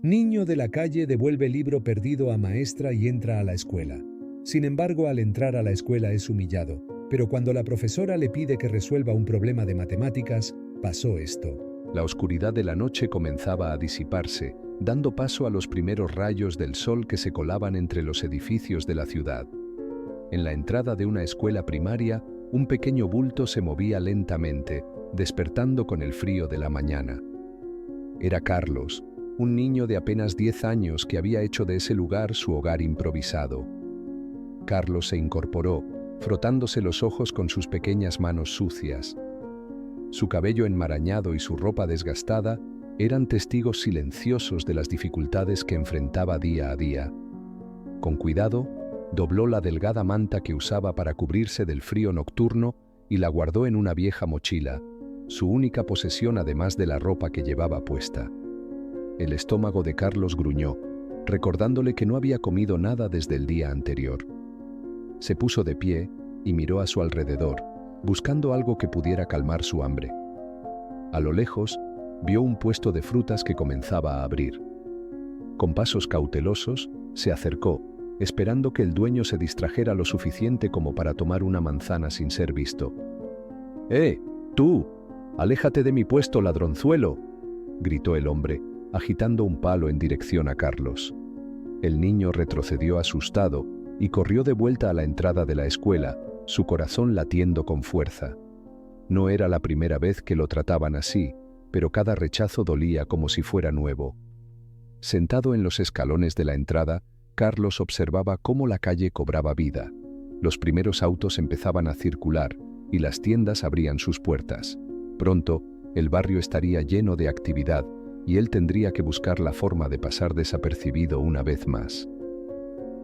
Niño de la calle devuelve libro perdido a maestra y entra a la escuela. Sin embargo, al entrar a la escuela es humillado, pero cuando la profesora le pide que resuelva un problema de matemáticas, pasó esto. La oscuridad de la noche comenzaba a disiparse, dando paso a los primeros rayos del sol que se colaban entre los edificios de la ciudad. En la entrada de una escuela primaria, un pequeño bulto se movía lentamente, despertando con el frío de la mañana. Era Carlos, un niño de apenas 10 años que había hecho de ese lugar su hogar improvisado. Carlos se incorporó, frotándose los ojos con sus pequeñas manos sucias. Su cabello enmarañado y su ropa desgastada eran testigos silenciosos de las dificultades que enfrentaba día a día. Con cuidado, dobló la delgada manta que usaba para cubrirse del frío nocturno y la guardó en una vieja mochila, su única posesión además de la ropa que llevaba puesta. El estómago de Carlos gruñó, recordándole que no había comido nada desde el día anterior. Se puso de pie y miró a su alrededor, buscando algo que pudiera calmar su hambre. A lo lejos, vio un puesto de frutas que comenzaba a abrir. Con pasos cautelosos, se acercó, esperando que el dueño se distrajera lo suficiente como para tomar una manzana sin ser visto. ¡Tú! ¡Aléjate de mi puesto, ladronzuelo!, gritó el hombre, agitando un palo en dirección a Carlos. El niño retrocedió asustado y corrió de vuelta a la entrada de la escuela, su corazón latiendo con fuerza. No era la primera vez que lo trataban así, pero cada rechazo dolía como si fuera nuevo. Sentado en los escalones de la entrada, Carlos observaba cómo la calle cobraba vida. Los primeros autos empezaban a circular y las tiendas abrían sus puertas. Pronto, el barrio estaría lleno de actividad y él tendría que buscar la forma de pasar desapercibido una vez más.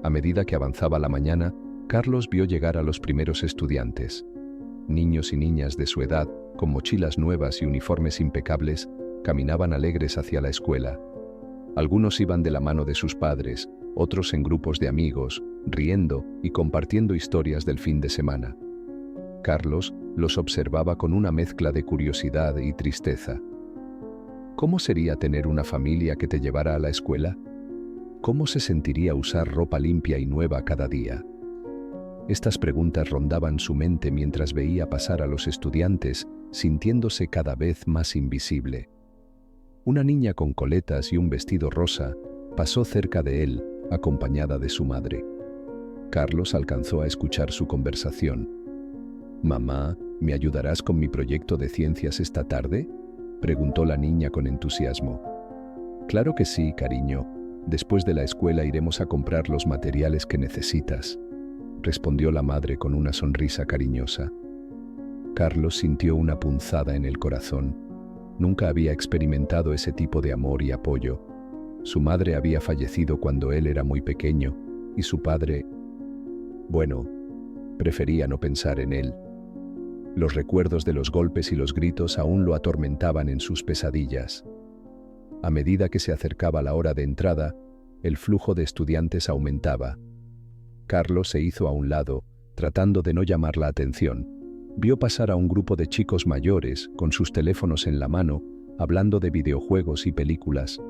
A medida que avanzaba la mañana, Carlos vio llegar a los primeros estudiantes. Niños y niñas de su edad, con mochilas nuevas y uniformes impecables, caminaban alegres hacia la escuela. Algunos iban de la mano de sus padres, otros en grupos de amigos, riendo y compartiendo historias del fin de semana. Carlos los observaba con una mezcla de curiosidad y tristeza. ¿Cómo sería tener una familia que te llevara a la escuela? ¿Cómo se sentiría usar ropa limpia y nueva cada día? Estas preguntas rondaban su mente mientras veía pasar a los estudiantes, sintiéndose cada vez más invisible. Una niña con coletas y un vestido rosa pasó cerca de él, acompañada de su madre. Carlos alcanzó a escuchar su conversación. «Mamá, ¿me ayudarás con mi proyecto de ciencias esta tarde?», preguntó la niña con entusiasmo. «Claro que sí, cariño. Después de la escuela iremos a comprar los materiales que necesitas», respondió la madre con una sonrisa cariñosa. Carlos sintió una punzada en el corazón. Nunca había experimentado ese tipo de amor y apoyo. Su madre había fallecido cuando él era muy pequeño y su padre, bueno, prefería no pensar en él. Los recuerdos de los golpes y los gritos aún lo atormentaban en sus pesadillas. A medida que se acercaba la hora de entrada, el flujo de estudiantes aumentaba. Carlos se hizo a un lado, tratando de no llamar la atención. Vio pasar a un grupo de chicos mayores, con sus teléfonos en la mano, hablando de videojuegos y películas.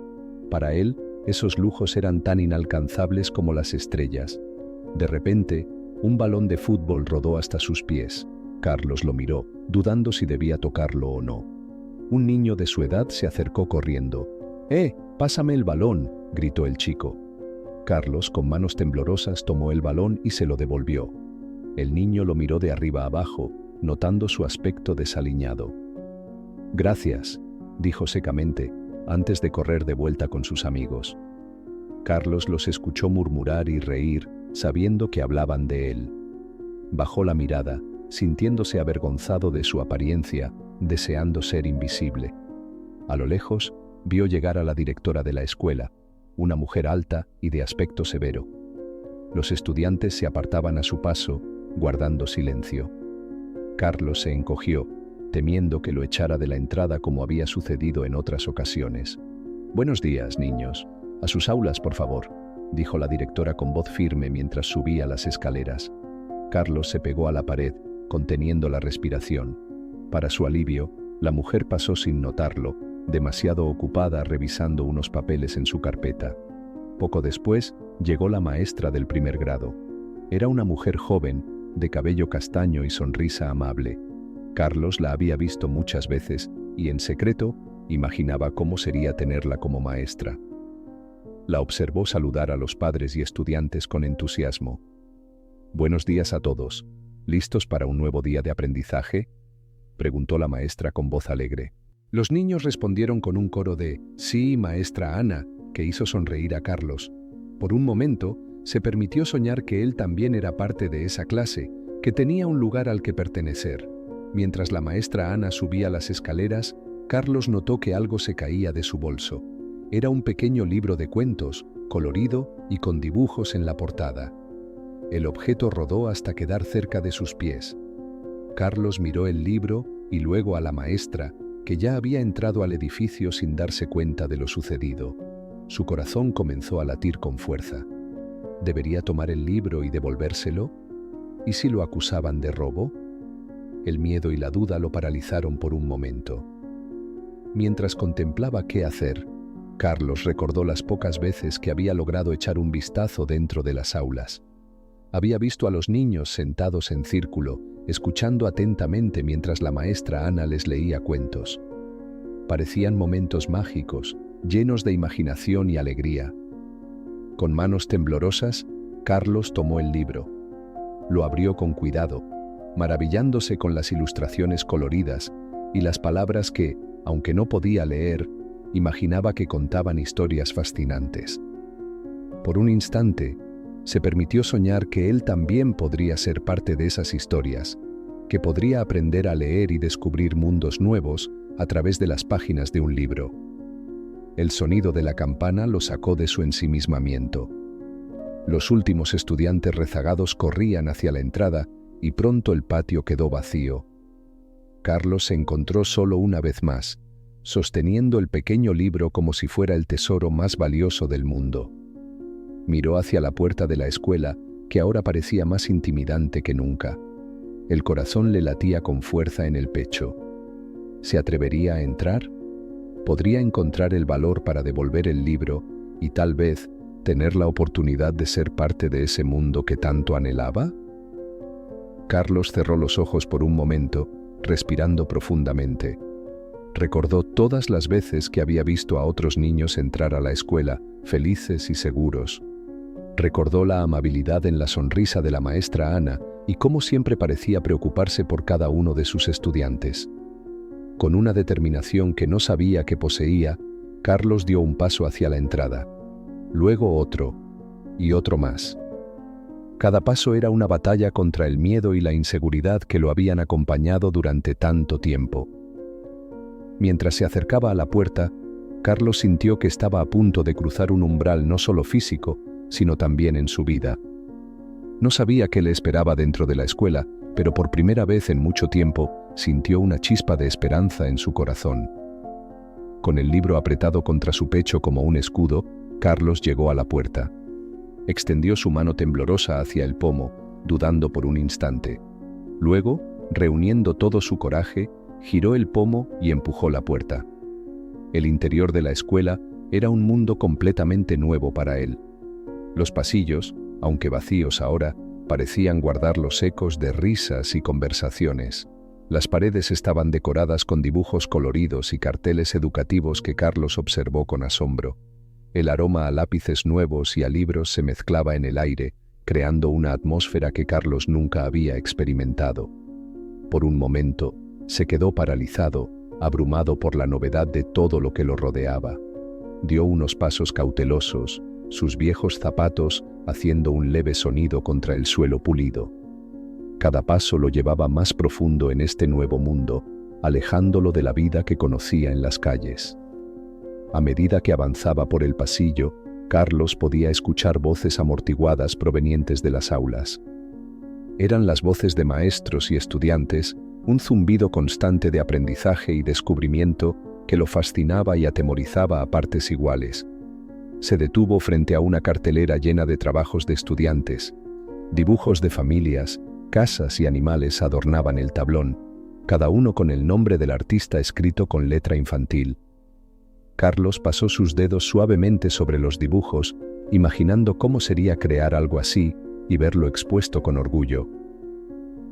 Para él, esos lujos eran tan inalcanzables como las estrellas. De repente, un balón de fútbol rodó hasta sus pies. Carlos lo miró, dudando si debía tocarlo o no. Un niño de su edad se acercó corriendo. ¡Pásame el balón!, gritó el chico. Carlos, con manos temblorosas, tomó el balón y se lo devolvió. El niño lo miró de arriba abajo, notando su aspecto desaliñado. «Gracias», dijo secamente, antes de correr de vuelta con sus amigos. Carlos los escuchó murmurar y reír, sabiendo que hablaban de él. Bajó la mirada, sintiéndose avergonzado de su apariencia, deseando ser invisible. A lo lejos, vio llegar a la directora de la escuela, una mujer alta y de aspecto severo. Los estudiantes se apartaban a su paso, guardando silencio. Carlos se encogió, temiendo que lo echara de la entrada como había sucedido en otras ocasiones. «Buenos días, niños. A sus aulas, por favor», dijo la directora con voz firme mientras subía las escaleras. Carlos se pegó a la pared, conteniendo la respiración. Para su alivio, la mujer pasó sin notarlo, demasiado ocupada revisando unos papeles en su carpeta. Poco después, llegó la maestra del primer grado. Era una mujer joven, de cabello castaño y sonrisa amable. Carlos la había visto muchas veces y, en secreto, imaginaba cómo sería tenerla como maestra. La observó saludar a los padres y estudiantes con entusiasmo. «Buenos días a todos. ¿Listos para un nuevo día de aprendizaje?», preguntó la maestra con voz alegre. Los niños respondieron con un coro de «Sí, maestra Ana», que hizo sonreír a Carlos. Por un momento, se permitió soñar que él también era parte de esa clase, que tenía un lugar al que pertenecer. Mientras la maestra Ana subía las escaleras, Carlos notó que algo se caía de su bolso. Era un pequeño libro de cuentos, colorido y con dibujos en la portada. El objeto rodó hasta quedar cerca de sus pies. Carlos miró el libro y luego a la maestra, que ya había entrado al edificio sin darse cuenta de lo sucedido. Su corazón comenzó a latir con fuerza. ¿Debería tomar el libro y devolvérselo? ¿Y si lo acusaban de robo? El miedo y la duda lo paralizaron por un momento. Mientras contemplaba qué hacer, Carlos recordó las pocas veces que había logrado echar un vistazo dentro de las aulas. Había visto a los niños sentados en círculo, escuchando atentamente mientras la maestra Ana les leía cuentos. Parecían momentos mágicos, llenos de imaginación y alegría. Con manos temblorosas, Carlos tomó el libro. Lo abrió con cuidado, maravillándose con las ilustraciones coloridas y las palabras que, aunque no podía leer, imaginaba que contaban historias fascinantes. Por un instante, se permitió soñar que él también podría ser parte de esas historias, que podría aprender a leer y descubrir mundos nuevos a través de las páginas de un libro. El sonido de la campana lo sacó de su ensimismamiento. Los últimos estudiantes rezagados corrían hacia la entrada y pronto el patio quedó vacío. Carlos se encontró solo una vez más, sosteniendo el pequeño libro como si fuera el tesoro más valioso del mundo. Miró hacia la puerta de la escuela, que ahora parecía más intimidante que nunca. El corazón le latía con fuerza en el pecho. ¿Se atrevería a entrar? ¿Podría encontrar el valor para devolver el libro y tal vez tener la oportunidad de ser parte de ese mundo que tanto anhelaba? Carlos cerró los ojos por un momento, respirando profundamente. Recordó todas las veces que había visto a otros niños entrar a la escuela, felices y seguros. Recordó la amabilidad en la sonrisa de la maestra Ana y cómo siempre parecía preocuparse por cada uno de sus estudiantes. Con una determinación que no sabía que poseía, Carlos dio un paso hacia la entrada. Luego otro, y otro más. Cada paso era una batalla contra el miedo y la inseguridad que lo habían acompañado durante tanto tiempo. Mientras se acercaba a la puerta, Carlos sintió que estaba a punto de cruzar un umbral no solo físico, sino también en su vida. No sabía qué le esperaba dentro de la escuela, pero por primera vez en mucho tiempo sintió una chispa de esperanza en su corazón. Con el libro apretado contra su pecho como un escudo, Carlos llegó a la puerta. Extendió su mano temblorosa hacia el pomo, dudando por un instante. Luego, reuniendo todo su coraje, giró el pomo y empujó la puerta. El interior de la escuela era un mundo completamente nuevo para él. Los pasillos, aunque vacíos ahora, parecían guardar los ecos de risas y conversaciones. Las paredes estaban decoradas con dibujos coloridos y carteles educativos que Carlos observó con asombro. El aroma a lápices nuevos y a libros se mezclaba en el aire, creando una atmósfera que Carlos nunca había experimentado. Por un momento, se quedó paralizado, abrumado por la novedad de todo lo que lo rodeaba. Dio unos pasos cautelosos, sus viejos zapatos haciendo un leve sonido contra el suelo pulido. Cada paso lo llevaba más profundo en este nuevo mundo, alejándolo de la vida que conocía en las calles. A medida que avanzaba por el pasillo, Carlos podía escuchar voces amortiguadas provenientes de las aulas. Eran las voces de maestros y estudiantes, un zumbido constante de aprendizaje y descubrimiento que lo fascinaba y atemorizaba a partes iguales. Se detuvo frente a una cartelera llena de trabajos de estudiantes. Dibujos de familias, casas y animales adornaban el tablón, cada uno con el nombre del artista escrito con letra infantil. Carlos pasó sus dedos suavemente sobre los dibujos, imaginando cómo sería crear algo así y verlo expuesto con orgullo.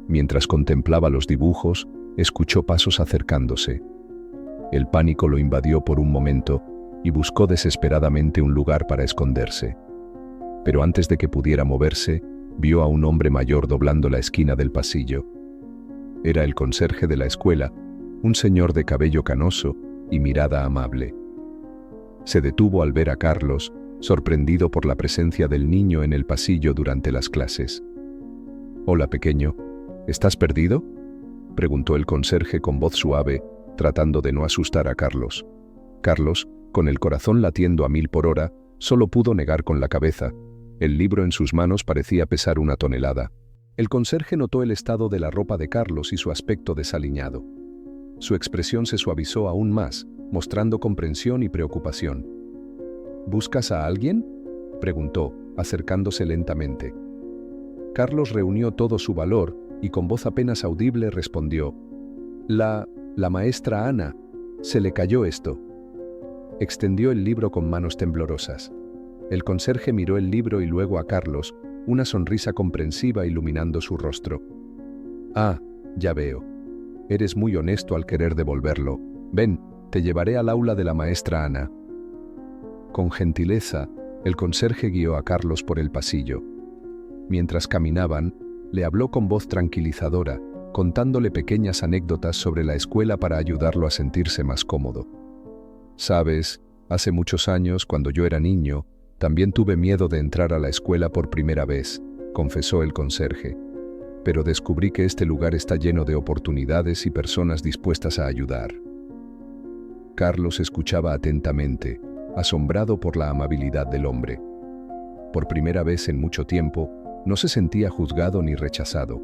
Mientras contemplaba los dibujos, escuchó pasos acercándose. El pánico lo invadió por un momento y buscó desesperadamente un lugar para esconderse. Pero antes de que pudiera moverse, vio a un hombre mayor doblando la esquina del pasillo. Era el conserje de la escuela, un señor de cabello canoso y mirada amable. Se detuvo al ver a Carlos, sorprendido por la presencia del niño en el pasillo durante las clases. «Hola, pequeño, ¿estás perdido?», preguntó el conserje con voz suave, tratando de no asustar a Carlos. Carlos, con el corazón latiendo a 1000 por hora, solo pudo negar con la cabeza. El libro en sus manos parecía pesar 1 tonelada. El conserje notó el estado de la ropa de Carlos y su aspecto desaliñado. Su expresión se suavizó aún más, mostrando comprensión y preocupación. «¿Buscas a alguien?», preguntó, acercándose lentamente. Carlos reunió todo su valor y con voz apenas audible respondió: La maestra Ana. Se le cayó esto». Extendió el libro con manos temblorosas. El conserje miró el libro y luego a Carlos, una sonrisa comprensiva iluminando su rostro. «Ah, ya veo. Eres muy honesto al querer devolverlo. Ven, te llevaré al aula de la maestra Ana». Con gentileza, el conserje guió a Carlos por el pasillo. Mientras caminaban, le habló con voz tranquilizadora, contándole pequeñas anécdotas sobre la escuela para ayudarlo a sentirse más cómodo. «Sabes, hace muchos años, cuando yo era niño, también tuve miedo de entrar a la escuela por primera vez», confesó el conserje. «Pero descubrí que este lugar está lleno de oportunidades y personas dispuestas a ayudar». Carlos escuchaba atentamente, asombrado por la amabilidad del hombre. Por primera vez en mucho tiempo, no se sentía juzgado ni rechazado.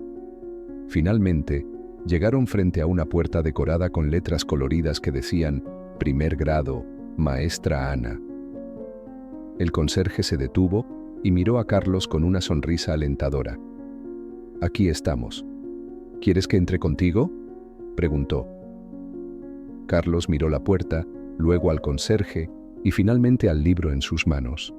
Finalmente, llegaron frente a una puerta decorada con letras coloridas que decían: «Primer grado, maestra Ana». El conserje se detuvo y miró a Carlos con una sonrisa alentadora. «Aquí estamos. ¿Quieres que entre contigo?», preguntó. Carlos miró la puerta, luego al conserje y finalmente al libro en sus manos.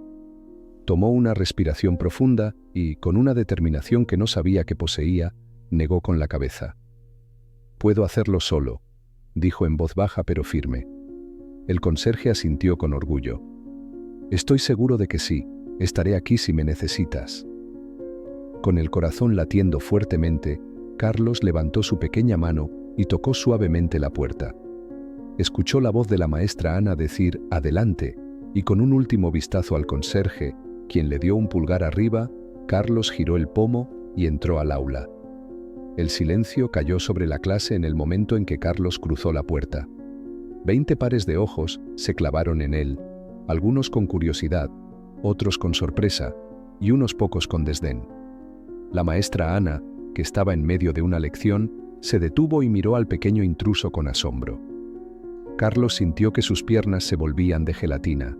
Tomó una respiración profunda y, con una determinación que no sabía que poseía, negó con la cabeza. «Puedo hacerlo solo», dijo en voz baja pero firme. El conserje asintió con orgullo. «Estoy seguro de que sí, estaré aquí si me necesitas». Con el corazón latiendo fuertemente, Carlos levantó su pequeña mano y tocó suavemente la puerta. Escuchó la voz de la maestra Ana decir «Adelante», y con un último vistazo al conserje, quien le dio un pulgar arriba, Carlos giró el pomo y entró al aula. El silencio cayó sobre la clase en el momento en que Carlos cruzó la puerta. 20 pares de ojos se clavaron en él, algunos con curiosidad, otros con sorpresa y unos pocos con desdén. La maestra Ana, que estaba en medio de una lección, se detuvo y miró al pequeño intruso con asombro. Carlos sintió que sus piernas se volvían de gelatina.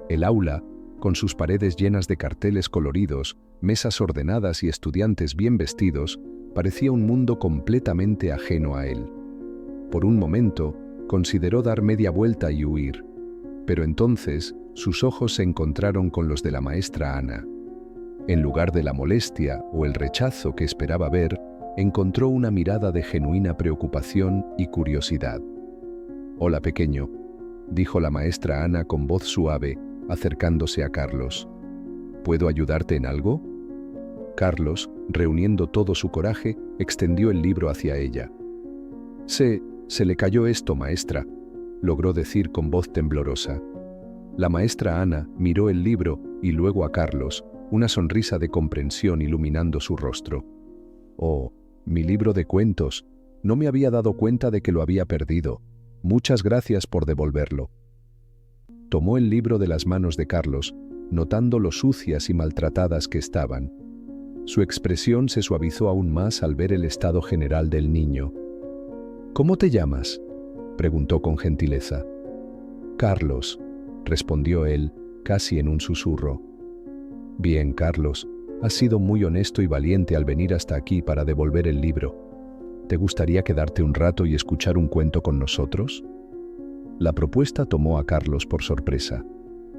El aula, con sus paredes llenas de carteles coloridos, mesas ordenadas y estudiantes bien vestidos, parecía un mundo completamente ajeno a él. Por un momento, consideró dar media vuelta y huir, pero entonces sus ojos se encontraron con los de la maestra Ana. En lugar de la molestia o el rechazo que esperaba ver, encontró una mirada de genuina preocupación y curiosidad. «Hola, pequeño», dijo la maestra Ana con voz suave, acercándose a Carlos. «¿Puedo ayudarte en algo?». Carlos, reuniendo todo su coraje, extendió el libro hacia ella. Se le cayó esto, maestra», logró decir con voz temblorosa. La maestra Ana miró el libro y luego a Carlos, una sonrisa de comprensión iluminando su rostro. «Oh, mi libro de cuentos. No me había dado cuenta de que lo había perdido. Muchas gracias por devolverlo». Tomó el libro de las manos de Carlos, notando lo sucias y maltratadas que estaban. Su expresión se suavizó aún más al ver el estado general del niño. «¿Cómo te llamas?», preguntó con gentileza. «Carlos», respondió él, casi en un susurro. «Bien, Carlos, has sido muy honesto y valiente al venir hasta aquí para devolver el libro. ¿Te gustaría quedarte un rato y escuchar un cuento con nosotros?». La propuesta tomó a Carlos por sorpresa.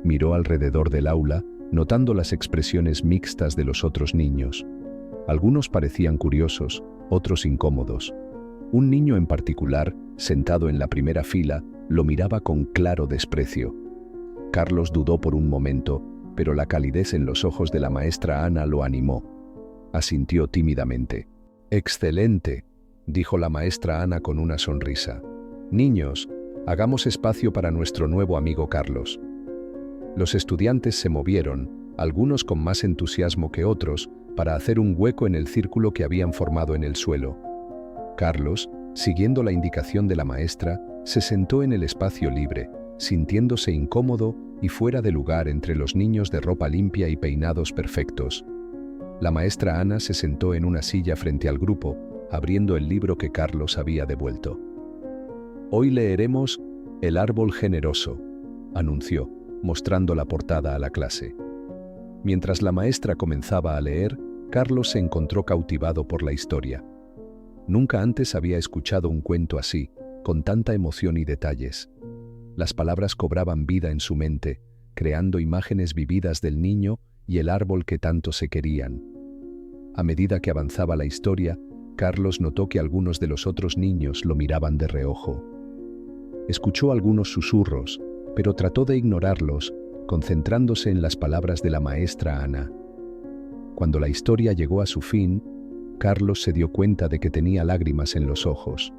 Miró alrededor del aula, notando las expresiones mixtas de los otros niños. Algunos parecían curiosos, otros incómodos. Un niño en particular, sentado en la primera fila, lo miraba con claro desprecio. Carlos dudó por un momento, pero la calidez en los ojos de la maestra Ana lo animó. Asintió tímidamente. «Excelente», dijo la maestra Ana con una sonrisa. «Niños, hagamos espacio para nuestro nuevo amigo Carlos». Los estudiantes se movieron, algunos con más entusiasmo que otros, para hacer un hueco en el círculo que habían formado en el suelo. Carlos, siguiendo la indicación de la maestra, se sentó en el espacio libre, sintiéndose incómodo y fuera de lugar entre los niños de ropa limpia y peinados perfectos. La maestra Ana se sentó en una silla frente al grupo, abriendo el libro que Carlos había devuelto. «Hoy leeremos El árbol generoso», anunció, mostrando la portada a la clase. Mientras la maestra comenzaba a leer, Carlos se encontró cautivado por la historia. Nunca antes había escuchado un cuento así, con tanta emoción y detalles. Las palabras cobraban vida en su mente, creando imágenes vividas del niño y el árbol que tanto se querían. A medida que avanzaba la historia, Carlos notó que algunos de los otros niños lo miraban de reojo. Escuchó algunos susurros, pero trató de ignorarlos, concentrándose en las palabras de la maestra Ana. Cuando la historia llegó a su fin, Carlos se dio cuenta de que tenía lágrimas en los ojos.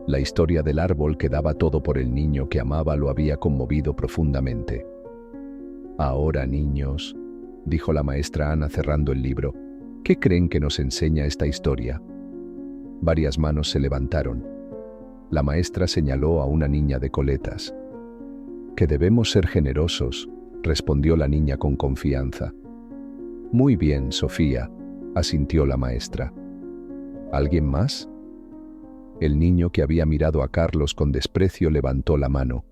La historia del árbol que daba todo por el niño que amaba lo había conmovido profundamente. «Ahora, niños», dijo la maestra Ana cerrando el libro, «¿qué creen que nos enseña esta historia?» Varias manos se levantaron. La maestra señaló a una niña de coletas. «Que debemos ser generosos», respondió la niña con confianza. «Muy bien, Sofía», asintió la maestra. ¿Alguien más? El niño, que había mirado a Carlos con desprecio, levantó la mano.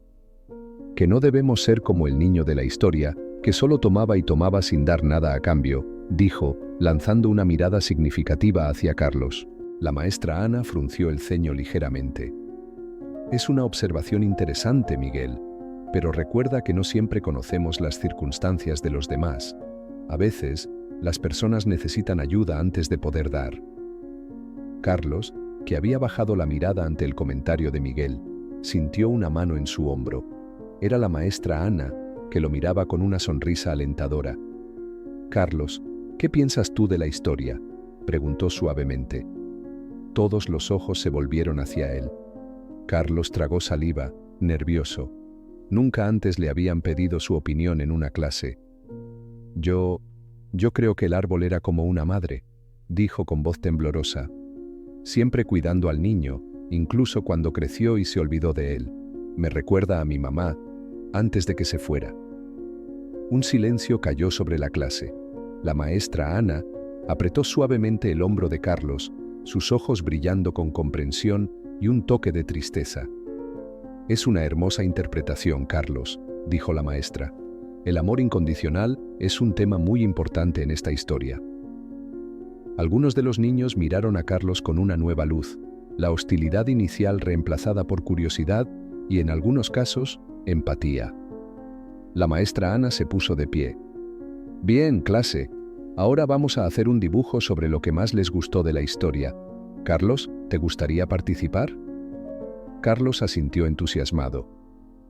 «Que no debemos ser como el niño de la historia, que solo tomaba y tomaba sin dar nada a cambio», dijo, lanzando una mirada significativa hacia Carlos. La maestra Ana frunció el ceño ligeramente. «Es una observación interesante, Miguel, pero recuerda que no siempre conocemos las circunstancias de los demás. A veces, las personas necesitan ayuda antes de poder dar». Carlos, que había bajado la mirada ante el comentario de Miguel, sintió una mano en su hombro. Era la maestra Ana, que lo miraba con una sonrisa alentadora. «Carlos, ¿qué piensas tú de la historia?», preguntó suavemente. Todos los ojos se volvieron hacia él. Carlos tragó saliva, nervioso. Nunca antes le habían pedido su opinión en una clase. Yo creo que el árbol era como una madre», dijo con voz temblorosa, «siempre cuidando al niño, incluso cuando creció y se olvidó de él. Me recuerda a mi mamá, antes de que se fuera». Un silencio cayó sobre la clase. La maestra Ana apretó suavemente el hombro de Carlos, sus ojos brillando con comprensión y un toque de tristeza. «Es una hermosa interpretación, Carlos», dijo la maestra. «El amor incondicional es un tema muy importante en esta historia». Algunos de los niños miraron a Carlos con una nueva luz, la hostilidad inicial reemplazada por curiosidad y, en algunos casos, empatía. La maestra Ana se puso de pie. «Bien, clase, ahora vamos a hacer un dibujo sobre lo que más les gustó de la historia. Carlos, ¿te gustaría participar?». Carlos asintió entusiasmado.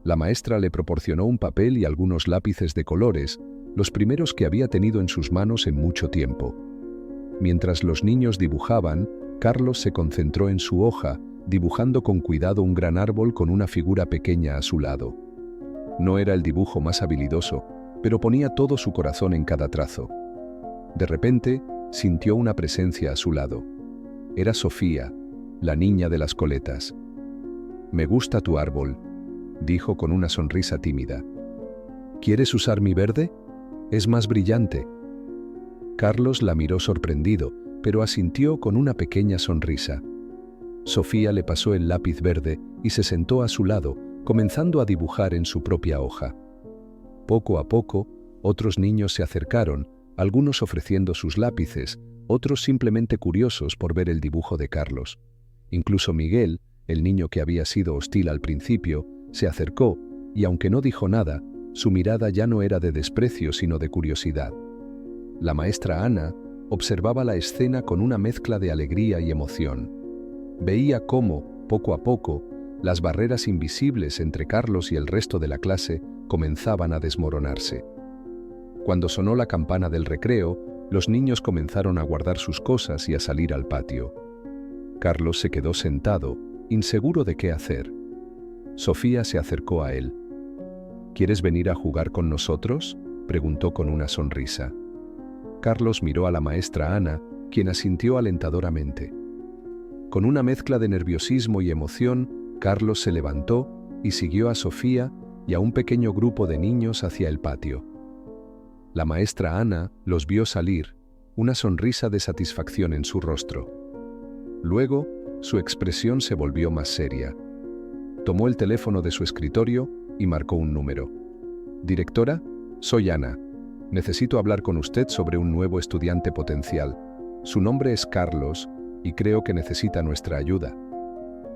La maestra le proporcionó un papel y algunos lápices de colores, los primeros que había tenido en sus manos en mucho tiempo. Mientras los niños dibujaban, Carlos se concentró en su hoja, dibujando con cuidado un gran árbol con una figura pequeña a su lado. No era el dibujo más habilidoso, pero ponía todo su corazón en cada trazo. De repente, sintió una presencia a su lado. Era Sofía, la niña de las coletas. «Me gusta tu árbol», dijo con una sonrisa tímida. «¿Quieres usar mi verde? Es más brillante». Carlos la miró sorprendido, pero asintió con una pequeña sonrisa. Sofía le pasó el lápiz verde y se sentó a su lado, comenzando a dibujar en su propia hoja. Poco a poco, otros niños se acercaron, algunos ofreciendo sus lápices, otros simplemente curiosos por ver el dibujo de Carlos. Incluso Miguel, el niño que había sido hostil al principio, Se acercó, y aunque no dijo nada, su mirada ya no era de desprecio sino de curiosidad. La maestra Ana observaba la escena con una mezcla de alegría y emoción. Veía cómo, poco a poco, las barreras invisibles entre Carlos y el resto de la clase comenzaban a desmoronarse. Cuando sonó la campana del recreo, los niños comenzaron a guardar sus cosas y a salir al patio. Carlos se quedó sentado, inseguro de qué hacer. Sofía se acercó a él. ¿Quieres venir a jugar con nosotros?, preguntó con una sonrisa. Carlos miró a la maestra Ana, quien asintió alentadoramente. Con una mezcla de nerviosismo y emoción, Carlos se levantó y siguió a Sofía y a un pequeño grupo de niños hacia el patio. La maestra Ana los vio salir, una sonrisa de satisfacción en su rostro. Luego, su expresión se volvió más seria. Tomó el teléfono de su escritorio y marcó un número. «Directora, soy Ana. Necesito hablar con usted sobre un nuevo estudiante potencial. Su nombre es Carlos y creo que necesita nuestra ayuda».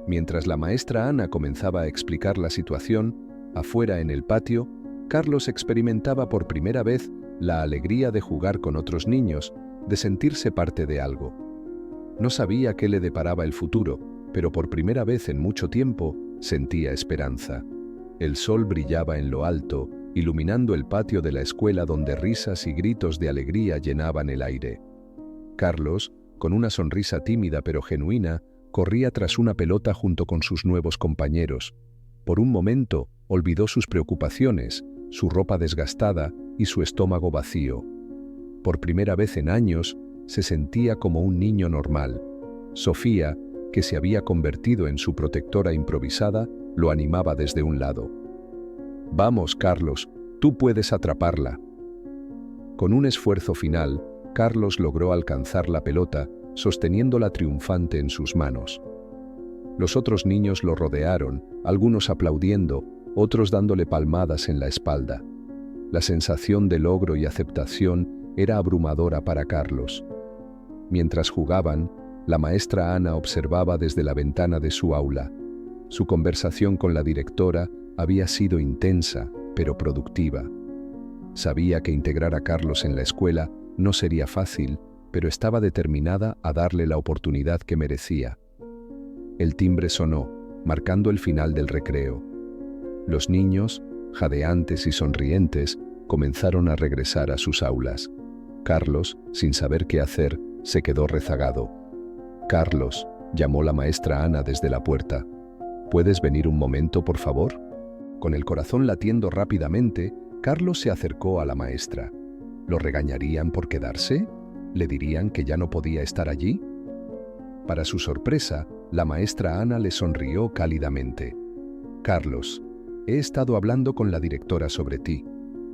Mientras la maestra Ana comenzaba a explicar la situación, afuera en el patio, Carlos experimentaba por primera vez la alegría de jugar con otros niños, de sentirse parte de algo. No sabía qué le deparaba el futuro, pero por primera vez en mucho tiempo sentía esperanza. El sol brillaba en lo alto, iluminando el patio de la escuela donde risas y gritos de alegría llenaban el aire. Carlos, con una sonrisa tímida pero genuina, corría tras una pelota junto con sus nuevos compañeros. Por un momento, olvidó sus preocupaciones, su ropa desgastada y su estómago vacío. Por primera vez en años, se sentía como un niño normal. Sofía, que se había convertido en su protectora improvisada, lo animaba desde un lado. «Vamos, Carlos, tú puedes atraparla». Con un esfuerzo final, Carlos logró alcanzar la pelota, sosteniéndola triunfante en sus manos. Los otros niños lo rodearon, algunos aplaudiendo, otros dándole palmadas en la espalda. La sensación de logro y aceptación era abrumadora para Carlos. Mientras jugaban, la maestra Ana observaba desde la ventana de su aula. Su conversación con la directora había sido intensa, pero productiva. Sabía que integrar a Carlos en la escuela no sería fácil, pero estaba determinada a darle la oportunidad que merecía. El timbre sonó, marcando el final del recreo. Los niños, jadeantes y sonrientes, comenzaron a regresar a sus aulas. Carlos, sin saber qué hacer, se quedó rezagado. «Carlos», llamó la maestra Ana desde la puerta. «¿Puedes venir un momento, por favor?». Con el corazón latiendo rápidamente, Carlos se acercó a la maestra. ¿Lo regañarían por quedarse? ¿Le dirían que ya no podía estar allí? Para su sorpresa, la maestra Ana le sonrió cálidamente. «Carlos, he estado hablando con la directora sobre ti.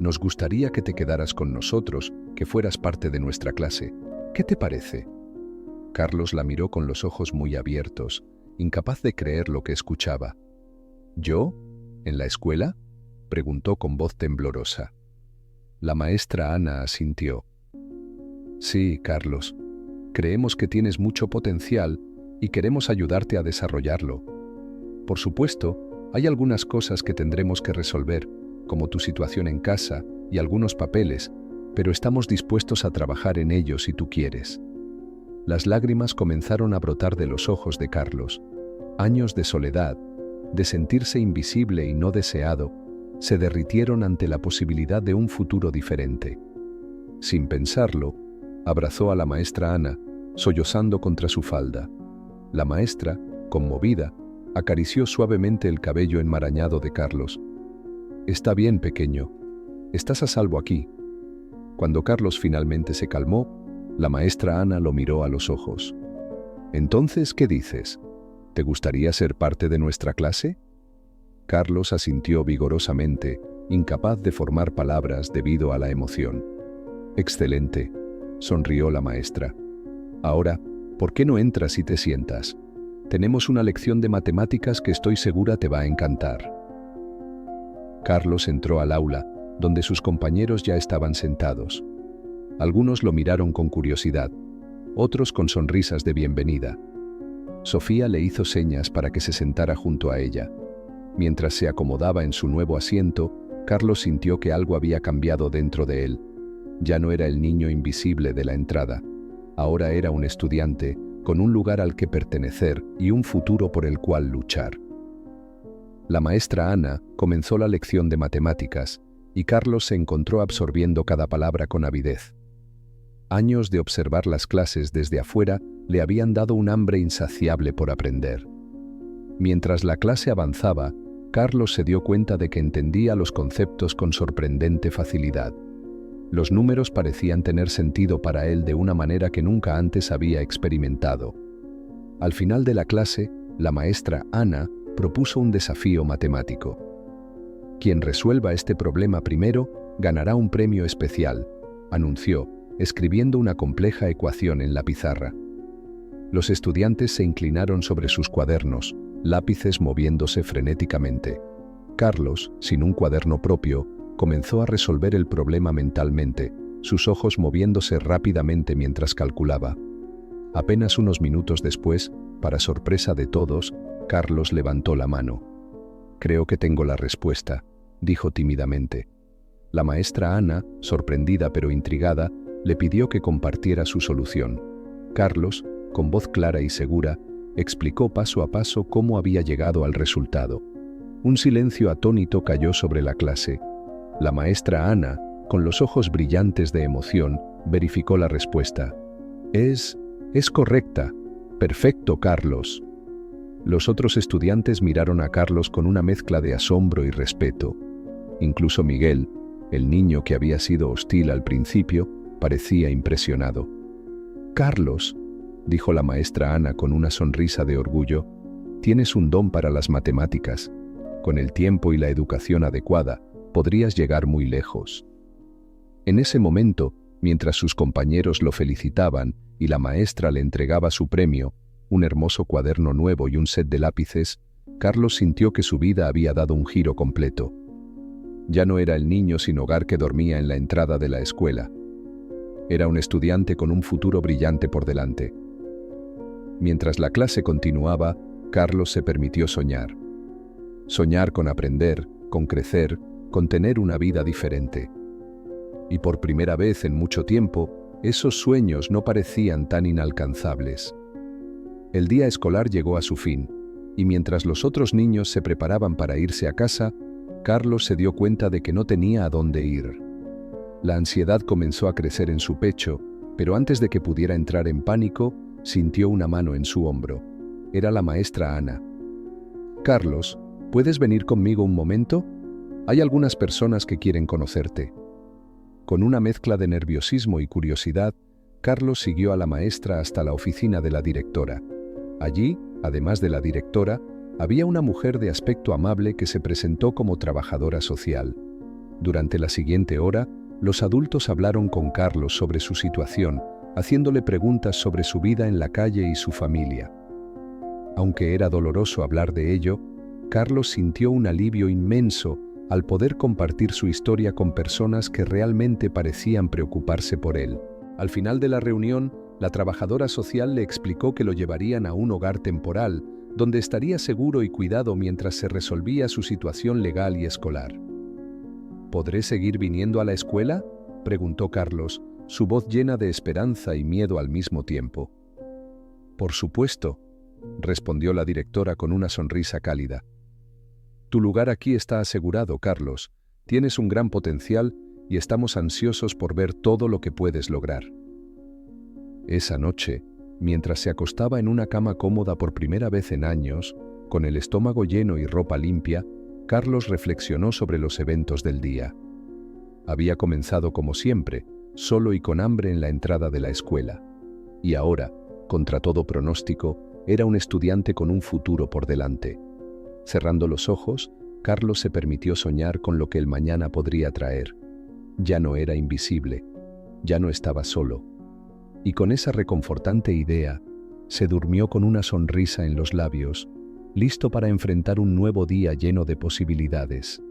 Nos gustaría que te quedaras con nosotros, que fueras parte de nuestra clase. ¿Qué te parece?». Carlos la miró con los ojos muy abiertos, incapaz de creer lo que escuchaba. «¿Yo? ¿En la escuela?», preguntó con voz temblorosa. La maestra Ana asintió. «Sí, Carlos. Creemos que tienes mucho potencial y queremos ayudarte a desarrollarlo. Por supuesto, hay algunas cosas que tendremos que resolver, como tu situación en casa y algunos papeles, pero estamos dispuestos a trabajar en ello si tú quieres». Las lágrimas comenzaron a brotar de los ojos de Carlos. Años de soledad, de sentirse invisible y no deseado, se derritieron ante la posibilidad de un futuro diferente. Sin pensarlo, abrazó a la maestra Ana, sollozando contra su falda. La maestra, conmovida, acarició suavemente el cabello enmarañado de Carlos. «Está bien, pequeño. Estás a salvo aquí». Cuando Carlos finalmente se calmó, la maestra Ana lo miró a los ojos. «Entonces, ¿qué dices? ¿Te gustaría ser parte de nuestra clase?». Carlos asintió vigorosamente, incapaz de formar palabras debido a la emoción. «Excelente», sonrió la maestra. «Ahora, ¿por qué no entras y te sientas? Tenemos una lección de matemáticas que estoy segura te va a encantar». Carlos entró al aula, donde sus compañeros ya estaban sentados. Algunos lo miraron con curiosidad, otros con sonrisas de bienvenida. Sofía le hizo señas para que se sentara junto a ella. Mientras se acomodaba en su nuevo asiento, Carlos sintió que algo había cambiado dentro de él. Ya no era el niño invisible de la entrada. Ahora era un estudiante, con un lugar al que pertenecer y un futuro por el cual luchar. La maestra Ana comenzó la lección de matemáticas y Carlos se encontró absorbiendo cada palabra con avidez. Años de observar las clases desde afuera le habían dado un hambre insaciable por aprender. Mientras la clase avanzaba, Carlos se dio cuenta de que entendía los conceptos con sorprendente facilidad. Los números parecían tener sentido para él de una manera que nunca antes había experimentado. Al final de la clase, la maestra Ana propuso un desafío matemático. Quien resuelva este problema primero ganará un premio especial, anunció, escribiendo una compleja ecuación en la pizarra. Los estudiantes se inclinaron sobre sus cuadernos, lápices moviéndose frenéticamente. Carlos, sin un cuaderno propio, comenzó a resolver el problema mentalmente, sus ojos moviéndose rápidamente mientras calculaba. Apenas unos minutos después, para sorpresa de todos, Carlos levantó la mano. «Creo que tengo la respuesta», dijo tímidamente. La maestra Ana, sorprendida pero intrigada, le pidió que compartiera su solución. Carlos, con voz clara y segura, explicó paso a paso cómo había llegado al resultado. Un silencio atónito cayó sobre la clase. La maestra Ana, con los ojos brillantes de emoción, verificó la respuesta. Es correcta. Perfecto, Carlos». Los otros estudiantes miraron a Carlos con una mezcla de asombro y respeto. Incluso Miguel, el niño que había sido hostil al principio, parecía impresionado. «Carlos», dijo la maestra Ana con una sonrisa de orgullo, «tienes un don para las matemáticas. Con el tiempo y la educación adecuada, podrías llegar muy lejos». En ese momento, mientras sus compañeros lo felicitaban y la maestra le entregaba su premio, un hermoso cuaderno nuevo y un set de lápices, Carlos sintió que su vida había dado un giro completo. Ya no era el niño sin hogar que dormía en la entrada de la escuela. Era un estudiante con un futuro brillante por delante. Mientras la clase continuaba, Carlos se permitió soñar. Soñar con aprender, con crecer, con tener una vida diferente. Y por primera vez en mucho tiempo, esos sueños no parecían tan inalcanzables. El día escolar llegó a su fin, y mientras los otros niños se preparaban para irse a casa, Carlos se dio cuenta de que no tenía a dónde ir. La ansiedad comenzó a crecer en su pecho, pero antes de que pudiera entrar en pánico, sintió una mano en su hombro. Era la maestra Ana. «Carlos, ¿puedes venir conmigo un momento? Hay algunas personas que quieren conocerte». Con una mezcla de nerviosismo y curiosidad, Carlos siguió a la maestra hasta la oficina de la directora. Allí, además de la directora, había una mujer de aspecto amable que se presentó como trabajadora social. Durante la siguiente hora, los adultos hablaron con Carlos sobre su situación, haciéndole preguntas sobre su vida en la calle y su familia. Aunque era doloroso hablar de ello, Carlos sintió un alivio inmenso al poder compartir su historia con personas que realmente parecían preocuparse por él. Al final de la reunión, la trabajadora social le explicó que lo llevarían a un hogar temporal, donde estaría seguro y cuidado mientras se resolvía su situación legal y escolar. «¿Podré seguir viniendo a la escuela?», preguntó Carlos, su voz llena de esperanza y miedo al mismo tiempo. «Por supuesto», respondió la directora con una sonrisa cálida. «Tu lugar aquí está asegurado, Carlos. Tienes un gran potencial y estamos ansiosos por ver todo lo que puedes lograr». Esa noche, mientras se acostaba en una cama cómoda por primera vez en años, con el estómago lleno y ropa limpia, Carlos reflexionó sobre los eventos del día. Había comenzado como siempre, solo y con hambre en la entrada de la escuela. Y ahora, contra todo pronóstico, era un estudiante con un futuro por delante. Cerrando los ojos, Carlos se permitió soñar con lo que el mañana podría traer. Ya no era invisible, ya no estaba solo. Y con esa reconfortante idea, se durmió con una sonrisa en los labios, listo para enfrentar un nuevo día lleno de posibilidades.